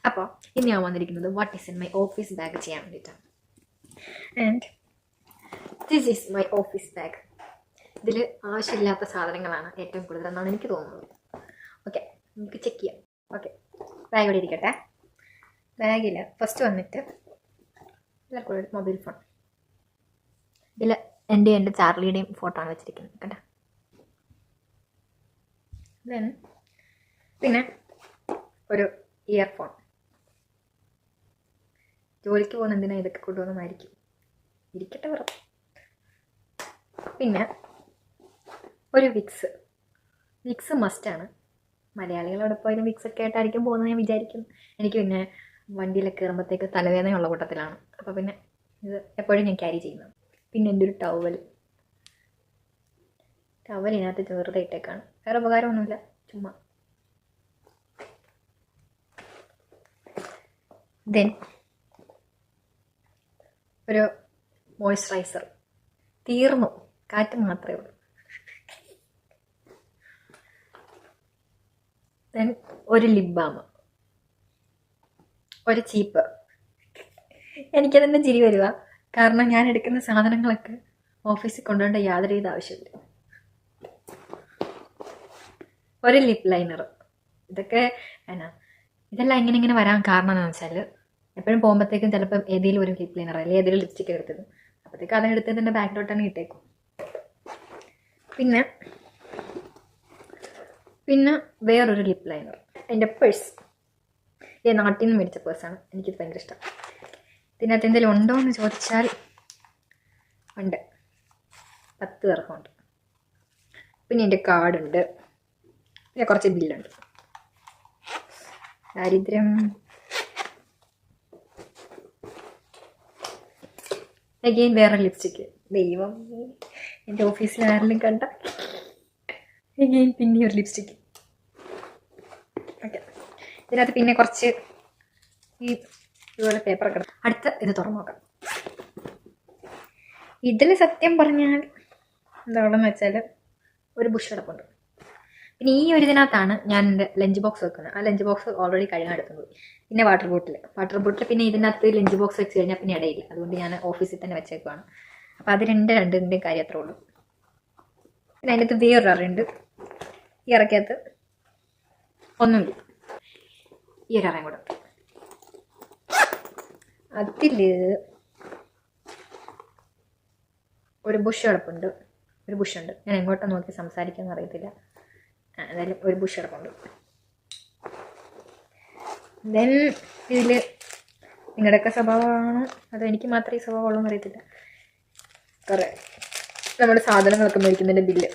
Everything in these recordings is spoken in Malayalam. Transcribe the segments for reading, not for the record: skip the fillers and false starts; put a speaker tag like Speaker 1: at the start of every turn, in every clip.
Speaker 1: അപ്പോൾ ഇനി ഞാൻ വന്നിരിക്കുന്നത് what is in my office bag ചെയ്യാൻ വേണ്ടിയിട്ടാണ്. And this is my office bag. ഇതിൽ ആവശ്യമില്ലാത്ത സാധനങ്ങളാണ് ഏറ്റവും കൂടുതൽ എന്നാണ് എനിക്ക് തോന്നുന്നത്. ഓക്കെ, നമുക്ക് ചെക്ക് ചെയ്യാം. ഓക്കെ, ബാഗ് ഇവിടെ ഇരിക്കട്ടെ. ബാഗിൽ ഫസ്റ്റ് വന്നിട്ട് എല്ലാവർക്കും മൊബൈൽ ഫോൺ. ഇതിൽ എൻ്റെ ചാർലിയുടെയും ഫോട്ടോ ആണ് വെച്ചിരിക്കുന്നത് കേട്ടോ. ദെൻ പിന്നെ ഒരു ഇയർഫോൺ. ജോലിക്ക് പോകുന്ന എന്തിനാണ് ഇതൊക്കെ കൊണ്ടുവന്നതായിരിക്കും, ഇരിക്കട്ടെ വെറുതെ. പിന്നെ ഒരു വിക്സ് മസ്റ്റാണ്. മലയാളികളോട് പോയാലും വിക്സൊക്കെ ആയിട്ടായിരിക്കും പോകുന്നത് ഞാൻ വിചാരിക്കുന്നു. എനിക്ക് പിന്നെ വണ്ടിയിലൊക്കെ കയറുമ്പോഴത്തേക്ക് തലവേദനയുള്ള കൂട്ടത്തിലാണ്, അപ്പോൾ പിന്നെ ഇത് എപ്പോഴും ഞാൻ ക്യാരി ചെയ്യുന്നത്. പിന്നെ എൻ്റെ ഒരു ടവലിനകത്ത് വെറുതെ ഇട്ടേക്കാണ്, വേറെ ഉപകാരമൊന്നുമില്ല, ചുമ്മാ. ദെൻ ഒരു മോയ്സ്ചറൈസർ. തീർന്നു, കാറ്റ് മാത്രമേ ഉള്ളൂ. ദെൻ ഒരു ലിപ് ബാം, ഒരു ചീപ്പ്. എനിക്കതെന്നെ ചിരി വരിക, കാരണം ഞാൻ എടുക്കുന്ന സാധനങ്ങളൊക്കെ ഓഫീസിൽ കൊണ്ടുപോകേണ്ട യാതൊരു ആവശ്യമില്ല. ഒരു ലിപ് ലൈനർ. ഇതെല്ലാം ഇങ്ങനെ വരാൻ കാരണം എന്താണെന്ന് വെച്ചാൽ എപ്പോഴും പോകുമ്പോഴത്തേക്കും ചിലപ്പം ഏതെങ്കിലും ഒരു ലിപ് ലൈനർ അല്ലെങ്കിൽ ഏതെങ്കിലും ലിപ്സ്റ്റിക് എടുത്തത്, അപ്പോഴത്തേക്ക് അതെടുത്തത് എൻ്റെ ബാക്കിലോട്ടാണ് ഇട്ടേക്കും. പിന്നെ വേറൊരു ലിപ് ലൈനർ. എൻ്റെ പേഴ്സ് നാട്ടിൽ നിന്ന് മേടിച്ച പേഴ്സാണ്, എനിക്കിത് ഭയങ്കര ഇഷ്ടം. ഇതിനകത്ത് എന്തെങ്കിലും ഉണ്ടോ എന്ന് ചോദിച്ചാൽ ഉണ്ട്, 10 പേർക്കുണ്ട്. പിന്നെ എൻ്റെ കാർഡുണ്ട്, പിന്നെ കുറച്ച് ബില്ലുണ്ട്. ദാരിദ്ര്യം. അഗെയിൻ വേറെ ലിപ്സ്റ്റിക്ക്. ദൈവം, എൻ്റെ ഓഫീസിൽ ആരെങ്കിലും കണ്ട. അഗെയിൻ പിന്നെ ഒരു ലിപ്സ്റ്റിക്ക്. ഓക്കെ, ഇതിനകത്ത് പിന്നെ കുറച്ച് ഇതുപോലെ പേപ്പറൊക്കെ. അടുത്ത ഇത് തുറന്നു നോക്കാം. ഇതിൽ സത്യം പറഞ്ഞാൽ എന്താണെന്ന് വെച്ചാൽ ഒരു ബുഷ് കിടപ്പുണ്ട്. പിന്നെ ഈ ഒരു ഇതിനകത്താണ് ഞാൻ എൻ്റെ ലഞ്ച് ബോക്സ് വെക്കുന്നത്. ആ ലഞ്ച് ബോക്സ് ഓൾറെഡി കഴുകാൻ എടുത്തു പോയി. പിന്നെ വാട്ടർ ബോട്ടിൽ പിന്നെ ഇതിനകത്ത് ലഞ്ച് ബോക്സ് വെച്ച് കഴിഞ്ഞാൽ പിന്നെ ഇടയില്ല, അതുകൊണ്ട് ഞാൻ ഓഫീസിൽ തന്നെ വെച്ചേക്കുവാണ്. അപ്പോൾ അത് രണ്ടിൻ്റെയും കാര്യം അത്രേ ഉള്ളൂ. പിന്നെ അതിനകത്ത് വേറൊരു അറയുണ്ട്. ഈ അറയ്ക്കകത്ത് ഒന്നുമില്ല, ഈ ഒരു അറയും കൂടെ ഉണ്ട്. അതിൽ ഒരു ബുഷ് കിടപ്പുണ്ട്, ഒരു ബുഷുണ്ട്. ഞാൻ എങ്ങോട്ടും നോക്കി സംസാരിക്കാമെന്ന് അറിയത്തില്ല, എന്തായാലും ഒരു ബുഷ് കിടപ്പുണ്ട്. ദെൻ ഇതിൽ നിങ്ങളുടെയൊക്കെ സ്വഭാവമാണ് അതോ എനിക്ക് മാത്രമേ ഈ സ്വഭാവമുള്ളൂ എന്ന് അറിയത്തില്ല, കുറേ നമ്മുടെ സാധനങ്ങളൊക്കെ മേടിക്കുന്നതിൻ്റെ ബില്ല്.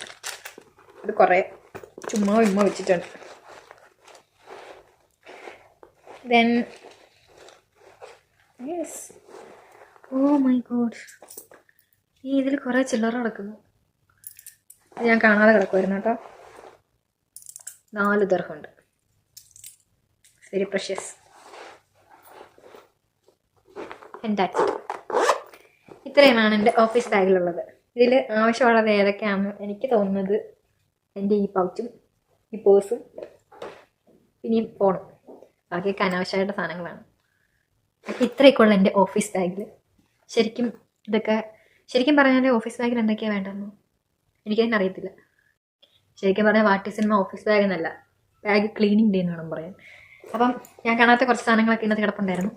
Speaker 1: അത് കുറേ ചുമ്മാ വെച്ചിട്ടുണ്ട്. Then yes, oh my god, ഈ ഇതിൽ കുറേ ചില്ലറ കിടക്കുന്നു. ഞാൻ കാണാതെ കിടക്കുമായിരുന്നു കേട്ടോ. 4 ദിർഹമുണ്ട്, very precious. And that's it. ഇത്രയുമാണ് എൻ്റെ ഓഫീസ് ബാഗിലുള്ളത്. ഇതിൽ ആവശ്യമുള്ളത് ഏതൊക്കെയാണെന്ന് എനിക്ക് തോന്നുന്നത് എൻ്റെ ഈ പൗച്ചും ഈ പേഴ്സും പിന്നെ ഈ ഫോണും, ബാക്കിയൊക്കെ അനാവശ്യമായിട്ട് സാധനങ്ങളാണ്. അപ്പോൾ ഇത്രയൊക്കെയുള്ള എൻ്റെ ഓഫീസ് ബാഗിൽ. ശരിക്കും പറഞ്ഞാൽ ഓഫീസ് ബാഗിൽ എന്തൊക്കെയാണ് വേണ്ടതെന്നോ എനിക്കതിന് അറിയത്തില്ല. ശരിക്കും പറഞ്ഞാൽ what is in my office bag എന്നല്ല, ബാഗ് ക്ലീനിങ് ഡേ എന്ന് വേണം പറയാൻ. അപ്പം ഞാൻ കാണാത്ത കുറച്ച് സാധനങ്ങളൊക്കെ ഇന്നത്തെ കിടപ്പുണ്ടായിരുന്നു.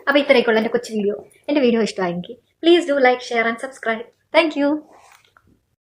Speaker 1: അപ്പോൾ ഇത്രയൊക്കെയുള്ള എൻ്റെ കൊച്ചു വീഡിയോ. എൻ്റെ വീഡിയോ ഇഷ്ടമായെങ്കിൽ please do like, share and subscribe. Thank you.